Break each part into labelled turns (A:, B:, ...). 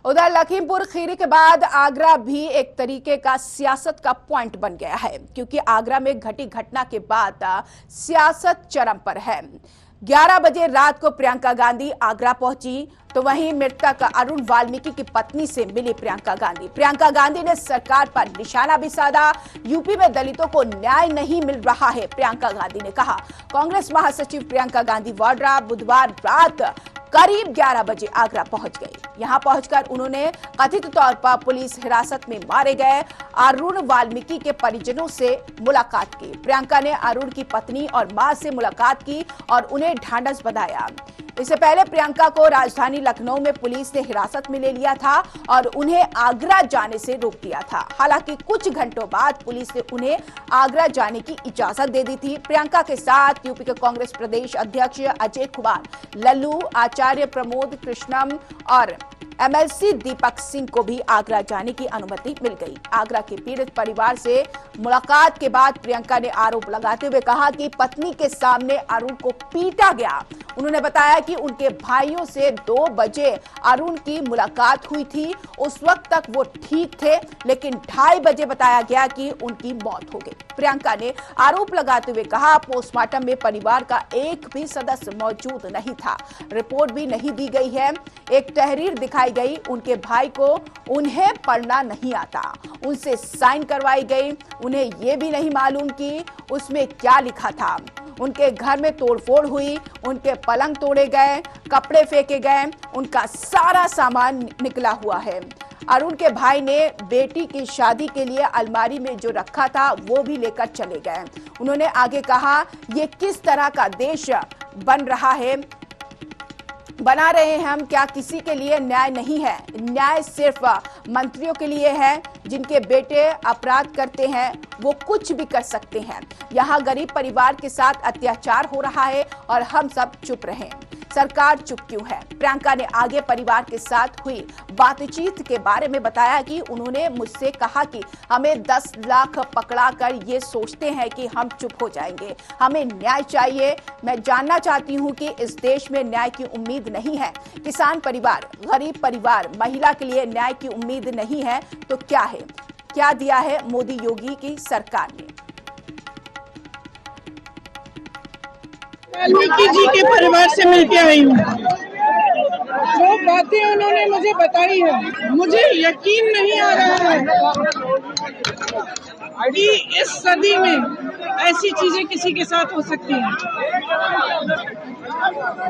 A: उधर लखीमपुर खीरी के बाद आगरा भी एक तरीके का सियासत का पॉइंट बन गया है, क्योंकि आगरा में घटी घटना के बाद सियासत चरम पर है। 11 बजे रात को प्रियंका गांधी आगरा पहुंची, तो वहीं मृतक अरुण वाल्मीकि की पत्नी से मिली प्रियंका गांधी। प्रियंका गांधी ने सरकार पर निशाना भी साधा। यूपी में दलितों को न्याय नहीं मिल रहा है, प्रियंका गांधी ने कहा। कांग्रेस महासचिव प्रियंका गांधी वाड्रा बुधवार रात करीब 11 बजे आगरा पहुंच गई। यहां पहुंचकर उन्होंने कथित तौर पर पुलिस हिरासत में मारे गए अरुण वाल्मीकि के परिजनों से मुलाकात की। प्रियंका ने अरुण की पत्नी और मां से मुलाकात की और उन्हें ढांढस बंधाया। इससे पहले प्रियंका को राजधानी लखनऊ में पुलिस ने हिरासत में ले लिया था और उन्हें आगरा जाने से रोक दिया था। हालांकि कुछ घंटों बाद पुलिस ने उन्हें आगरा जाने की इजाजत दे दी थी। प्रियंका के साथ यूपी के कांग्रेस प्रदेश अध्यक्ष अजय कुमार लल्लू, आचार्य प्रमोद कृष्णम और एमएलसी दीपक सिंह को भी आगरा जाने की अनुमति मिल गई। आगरा के पीड़ित परिवार से मुलाकात के बाद प्रियंका ने आरोप लगाते हुए कहा कि पत्नी के सामने अरुण को पीटा गया। उन्होंने बताया कि उनके भाइयों से 2 बजे अरुण की मुलाकात हुई थी। उस वक्त तक वो ठीक थे, लेकिन 2:30 बजे बताया गया कि उनकी मौत हो गई। प्रियंका ने आरोप लगाते हुए कहा, पोस्टमार्टम में परिवार का एक भी सदस्य मौजूद नहीं था, रिपोर्ट भी नहीं दी गई है। एक तहरीर दिखाई गई, उनके भाई को उन्हें पढ़ना नहीं आता, उनसे साइन करवाई गई। उन्हें यह भी नहीं मालूम कि उसमें क्या लिखा था। उनके घर में तोड़फोड़ हुई, उनके पलंग तोड़े गए, कपड़े फेंके गए, उनका सारा सामान निकला हुआ है। अरुण के भाई ने बेटी की शादी के लिए अलमारी में जो रखा था वो भी लेकर चले गए। उन्होंने आगे कहा, ये किस तरह का देश बना रहे हैं हम? क्या किसी के लिए न्याय नहीं है? न्याय सिर्फ मंत्रियों के लिए है। जिनके बेटे अपराध करते हैं वो कुछ भी कर सकते हैं। यहाँ गरीब परिवार के साथ अत्याचार हो रहा है और हम सब चुप रहे। सरकार चुप क्यों है? प्रियंका ने आगे परिवार के साथ हुई बातचीत के बारे में बताया कि उन्होंने मुझसे कहा कि हमें 10 लाख पकड़ा कर ये सोचते हैं कि हम चुप हो जाएंगे। हमें न्याय चाहिए। मैं जानना चाहती हूँ कि इस देश में न्याय की उम्मीद नहीं है। किसान परिवार, गरीब परिवार, महिला के लिए न्याय की उम्मीद नहीं है तो क्या है? क्या दिया है मोदी योगी की सरकार ने?
B: वाल्मीकि जी के परिवार से मिलके आई हूँ। जो बातें उन्होंने मुझे बताई है, मुझे यकीन नहीं आ रहा है कि इस सदी में ऐसी चीजें किसी के साथ हो सकती हैं।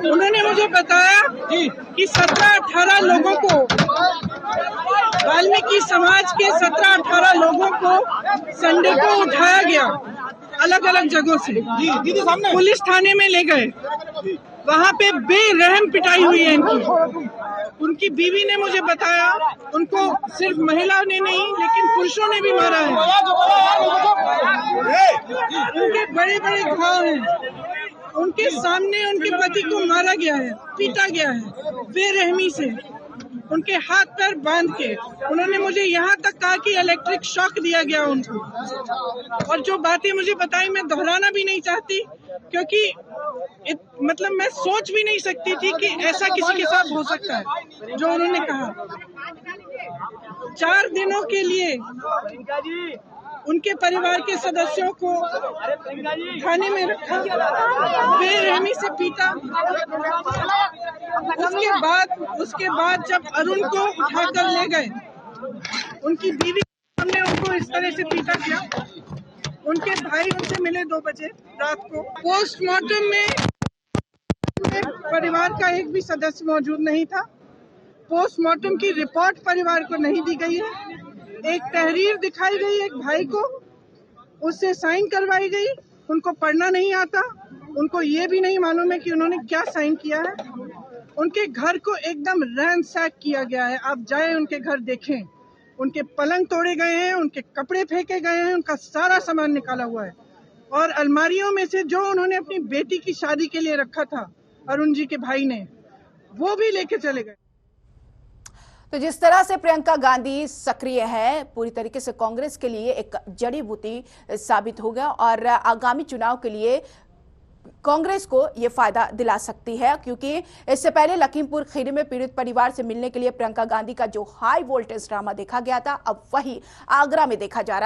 B: उन्होंने मुझे बताया कि 17-18 लोगों को, वाल्मीकि समाज के 17-18 लोगों को संडे को उठाया गया अलग अलग जगहों से, पुलिस थाने में ले गए। वहाँ पे बेरहम पिटाई हुई है इनकी। उनकी बीवी ने मुझे बताया, उनको सिर्फ महिला ने नहीं लेकिन पुरुषों ने भी मारा है। उनके बड़े बड़े घाव हैं। उनके सामने उनके पति को मारा गया है, पीटा गया है बेरहमी से, उनके हाथ पैर बांध के। उन्होंने मुझे यहाँ तक कहा कि इलेक्ट्रिक शॉक दिया गया उनको। और जो बातें मुझे बताई मैं दोहराना भी नहीं चाहती, क्योंकि मतलब मैं सोच भी नहीं सकती थी कि ऐसा किसी के साथ हो सकता है। जो उन्होंने कहा, 4 दिनों के लिए उनके परिवार के सदस्यों को थाने में रखा, बेरहमी से पीटा। उसके बाद जब अरुण को उठाकर ले गए, उनकी बीवी ने उनको इस तरह से पीटा गया। उनके भाई उनसे मिले 2 बजे रात को। पोस्टमार्टम में परिवार का एक भी सदस्य मौजूद नहीं था। पोस्टमार्टम की रिपोर्ट परिवार को नहीं दी गई है। एक तहरीर दिखाई गई एक भाई को, उससे साइन करवाई गई। उनको पढ़ना नहीं आता, उनको ये भी नहीं मालूम है कि उन्होंने क्या साइन किया है। उनके घर को एकदम रैंसैक किया गया है। आप जाए उनके घर देखें, उनके पलंग तोड़े गए हैं, उनके कपड़े फेंके गए हैं, उनका सारा सामान निकाला हुआ है। और अलमारियों में से जो उन्होंने अपनी बेटी की शादी के लिए रखा था अरुण जी के भाई ने, वो भी लेके चले गए।
A: तो जिस तरह से प्रियंका गांधी सक्रिय है, पूरी तरीके से कांग्रेस के लिए एक जड़ी बूटी साबित होगा और आगामी चुनाव के लिए कांग्रेस को यह फायदा दिला सकती है, क्योंकि इससे पहले लखीमपुर खीरी में पीड़ित परिवार से मिलने के लिए प्रियंका गांधी का जो हाई वोल्टेज ड्रामा देखा गया था, अब वही आगरा में देखा जा रहा है।